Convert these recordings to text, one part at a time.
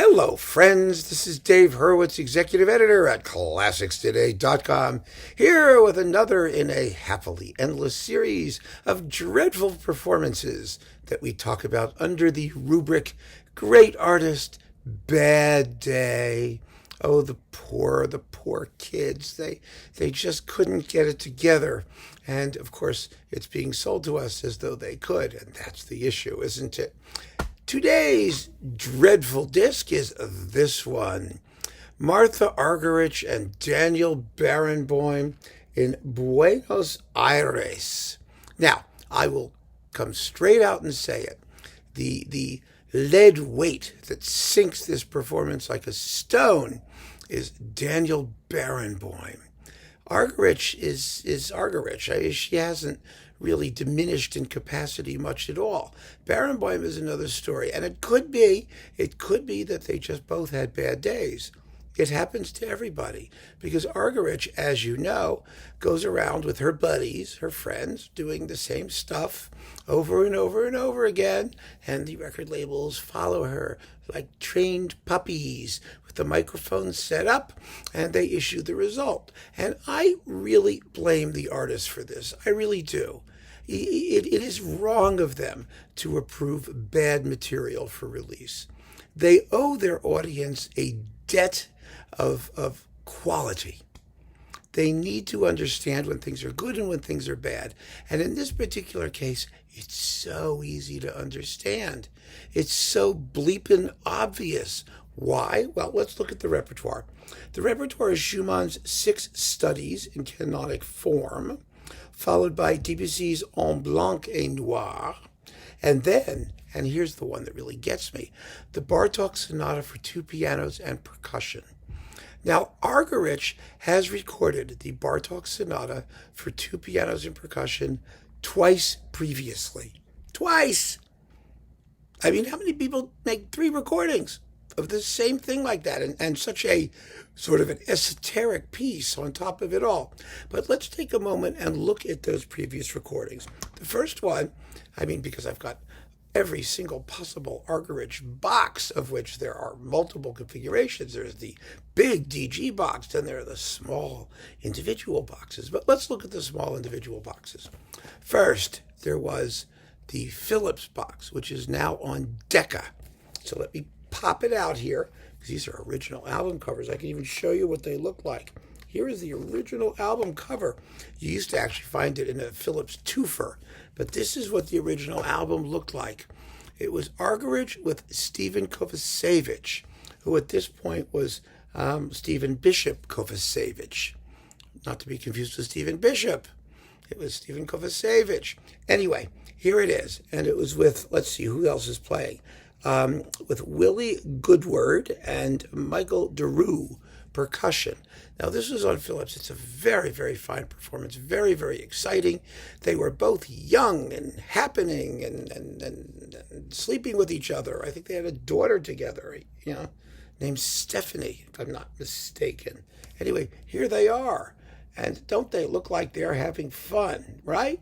Hello, friends. This is Dave Hurwitz, executive editor at ClassicsToday.com, here with another in a happily endless series of dreadful performances that we talk about under the rubric Great Artist, Bad Day. Oh, the poor kids. They just couldn't get it together. And, of course, it's being sold to us as though they could, and that's the issue, isn't it? Today's dreadful disc is this one. Martha Argerich and Daniel Barenboim in Buenos Aires. Now, I will come straight out and say it. The lead weight that sinks this performance like a stone is Daniel Barenboim. Argerich is Argerich. She hasn't really diminished in capacity much at all. Barenboim is another story, and it could be that they just both had bad days. It happens to everybody, because Argerich, as you know, goes around with her buddies, her friends, doing the same stuff over and over and over again, and the record labels follow her like trained puppies with the microphone set up, and they issue the result. And I really blame the artists for this. I really do. It is wrong of them to approve bad material for release. They owe their audience a debt of quality. They need to understand when things are good and when things are bad. And in this particular case, it's so easy to understand. It's so bleeping obvious. Why? Well, let's look at the repertoire. The repertoire is Schumann's 6 studies in canonic form, followed by Debussy's En Blanc et Noir, and then, and here's the one that really gets me, the Bartók Sonata for 2 pianos and percussion. Now, Argerich has recorded the Bartók Sonata for 2 pianos and percussion twice previously. Twice! I mean, how many people make 3 recordings of the same thing like that, and such a sort of an esoteric piece on top of it all? But let's take a moment and look at those previous recordings. The first one, because I've got every single possible Argerich box, of which there are multiple configurations. There's the big DG box, then there are the small individual boxes. But let's look at the small individual boxes. First, there was the Philips box, which is now on Decca. So let me pop it out here, because these are original album covers. I can even show you what they look like. Here is the original album cover. You used to actually find it in a Philips twofer, but this is what the original album looked like. It was Argerich with Stephen Kovacevic, who at this point was Stephen Bishop Kovacevic. Not to be confused with Stephen Bishop. It was Stephen Kovacevic. Anyway, here it is. And it was with, let's see, who else is playing? With Willie Goodward and Michael DeRue percussion. Now, this was on Philips. It's a very, very fine performance, very, very exciting. They were both young and happening and sleeping with each other. I think they had a daughter together, named Stephanie, if I'm not mistaken. Anyway, here they are. And don't they look like they're having fun, right?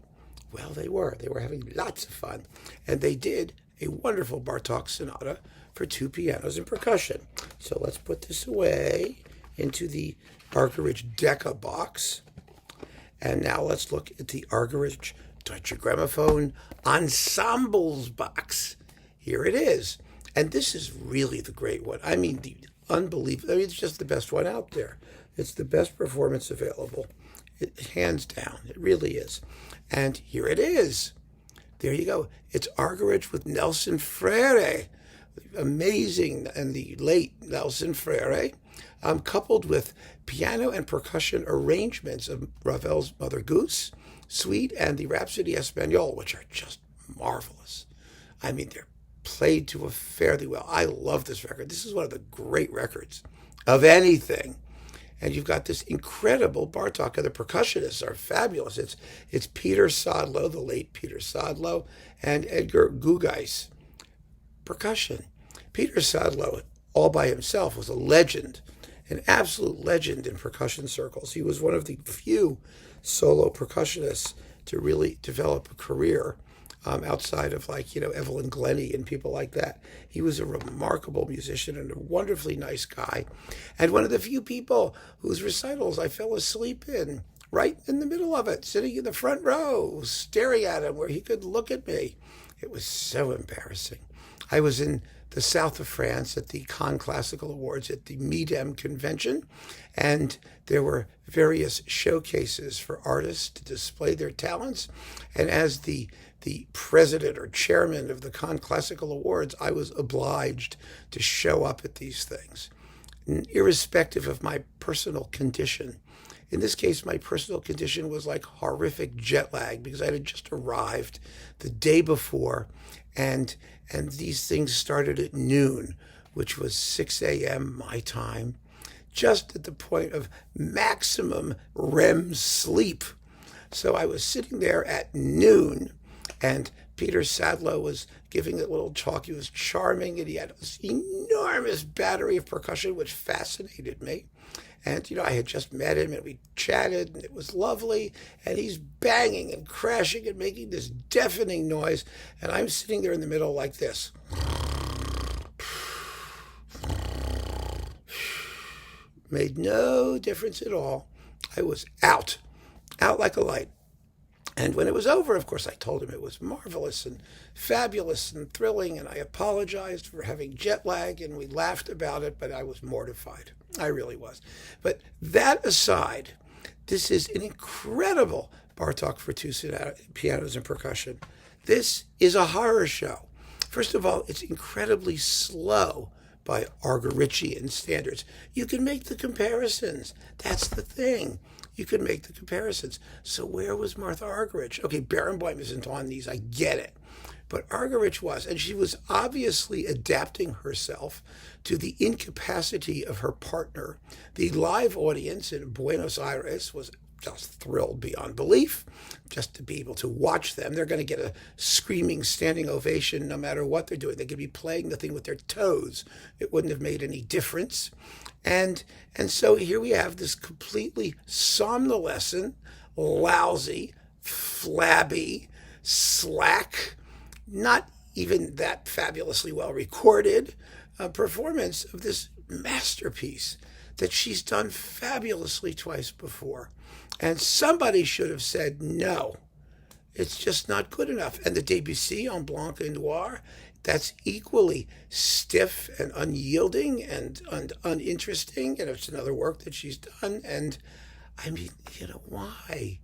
Well, they were. They were having lots of fun. And they did a wonderful Bartók Sonata for 2 pianos and percussion. So let's put this away into the Argerich Decca box. And now let's look at the Argerich Deutsche Grammophon Ensembles box. Here it is. And this is really the great one. The unbelievable. It's just the best one out there. It's the best performance available. Hands down. It really is. And here it is. There you go. It's Argerich with Nelson Freire. Amazing, and the late Nelson Freire, coupled with piano and percussion arrangements of Ravel's Mother Goose Suite and the Rhapsody Espagnole, which are just marvelous. They're played to a fairly well. I love this record. This is one of the great records of anything. And you've got this incredible Bartók, and the percussionists are fabulous. It's Peter Sodlow, the late Peter Sodlow, and Edgar Gugeis. Percussion. Peter Sodlow, all by himself, was a legend, an absolute legend in percussion circles. He was one of the few solo percussionists to really develop a career outside of Evelyn Glennie and people like that. He was a remarkable musician and a wonderfully nice guy, and one of the few people whose recitals I fell asleep in, right in the middle of it, sitting in the front row, staring at him where he could look at me. It was so embarrassing. I was in the south of France at the Cannes Classical Awards at the Midem convention, and there were various showcases for artists to display their talents. And as the president or chairman of the Cannes Classical Awards, I was obliged to show up at these things, irrespective of my personal condition. In this case, my personal condition was like horrific jet lag because I had just arrived the day before, and these things started at noon, which was 6 a.m. my time, just at the point of maximum REM sleep. So I was sitting there at noon, and Peter Sadlow was giving a little talk. He was charming, and he had this enormous battery of percussion, which fascinated me. And, I had just met him, and we chatted, and it was lovely. And he's banging and crashing and making this deafening noise. And I'm sitting there in the middle like this. Made no difference at all. I was out like a light. And when it was over, of course, I told him it was marvelous and fabulous and thrilling, and I apologized for having jet lag, and we laughed about it, but I was mortified. I really was. But that aside, this is an incredible Bartók for two pianos and percussion. This is a horror show. First of all, it's incredibly slow by Argerichian standards. You can make the comparisons. That's the thing. You can make the comparisons. So where was Martha Argerich? Okay, Barenboim isn't on these. I get it. But Argerich was, and she was obviously adapting herself to the incapacity of her partner. The live audience in Buenos Aires was just thrilled beyond belief just to be able to watch them. They're going to get a screaming standing ovation no matter what they're doing. They could be playing the thing with their toes. It wouldn't have made any difference. And so here we have this completely somnolescent, lousy, flabby, slack, not even that fabulously well recorded performance of this masterpiece that she's done fabulously twice before. And somebody should have said, no, it's just not good enough. And the Debussy en Blanc et Noir, that's equally stiff and unyielding and uninteresting. And it's another work that she's done. And I mean, why?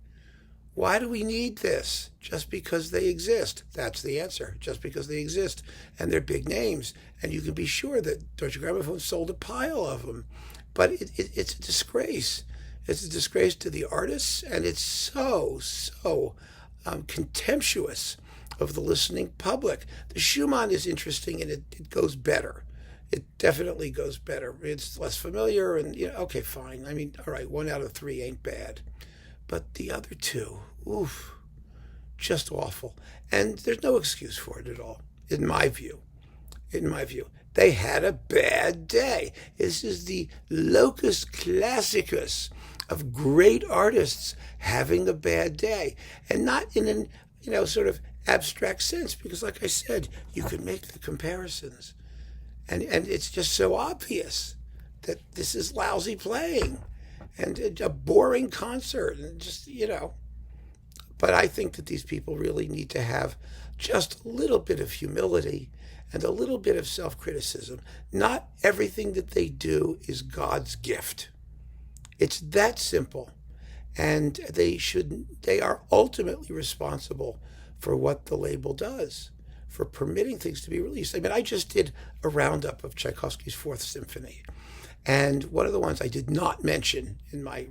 Why do we need this? Just because they exist. That's the answer. Just because they exist. And they're big names. And you can be sure that Deutsche Grammophon sold a pile of them. But it's a disgrace. It's a disgrace to the artists, and it's so contemptuous of the listening public. The Schumann is interesting, and it goes better. It definitely goes better. It's less familiar, and okay, fine. I mean, all right, 1 out of 3 ain't bad. But the other two, oof, just awful. And there's no excuse for it at all, in my view. They had a bad day. This is the locus classicus of great artists having a bad day. And not in an, sort of abstract sense, because like I said, you can make the comparisons. And it's just so obvious that this is lousy playing and a boring concert and just, But I think that these people really need to have just a little bit of humility and a little bit of self-criticism. Not everything that they do is God's gift. It's that simple. And they are ultimately responsible for what the label does, for permitting things to be released. I mean, I just did a roundup of Tchaikovsky's Fourth Symphony. And one of the ones I did not mention in my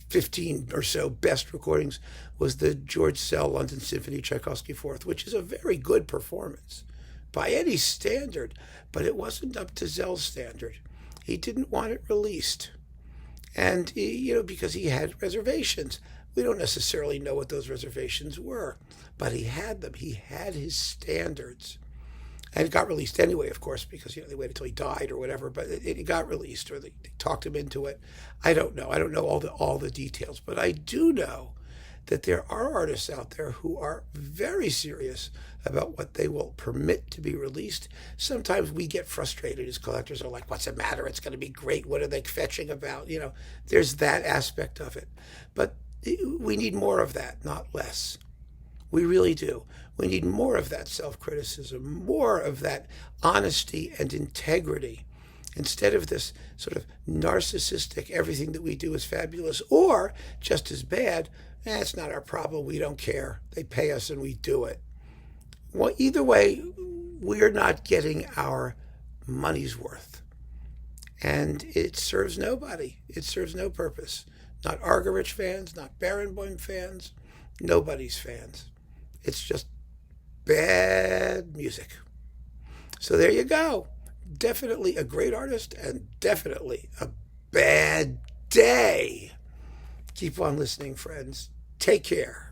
15 or so best recordings was the George Szell London Symphony Tchaikovsky Fourth, which is a very good performance by any standard, but it wasn't up to Szell's standard. He didn't want it released. And, because he had reservations. We don't necessarily know what those reservations were, but he had them. He had his standards. And it got released anyway, of course, because they waited until he died or whatever, but it got released, or they talked him into it. I don't know. I don't know all the details, but I do know that there are artists out there who are very serious about what they will permit to be released. Sometimes we get frustrated as collectors, are like, what's the matter? It's going to be great. What are they fetching about? There's that aspect of it. But we need more of that, not less. We really do. We need more of that self-criticism, more of that honesty and integrity, instead of this sort of narcissistic, everything that we do is fabulous, or just as bad, it's not our problem, we don't care. They pay us and we do it. Well, either way, we're not getting our money's worth. And it serves nobody. It serves no purpose. Not Argerich fans, not Barenboim fans, nobody's fans. It's just bad music. So there you go. Definitely a great artist and definitely a bad day. Keep on listening, friends. Take care.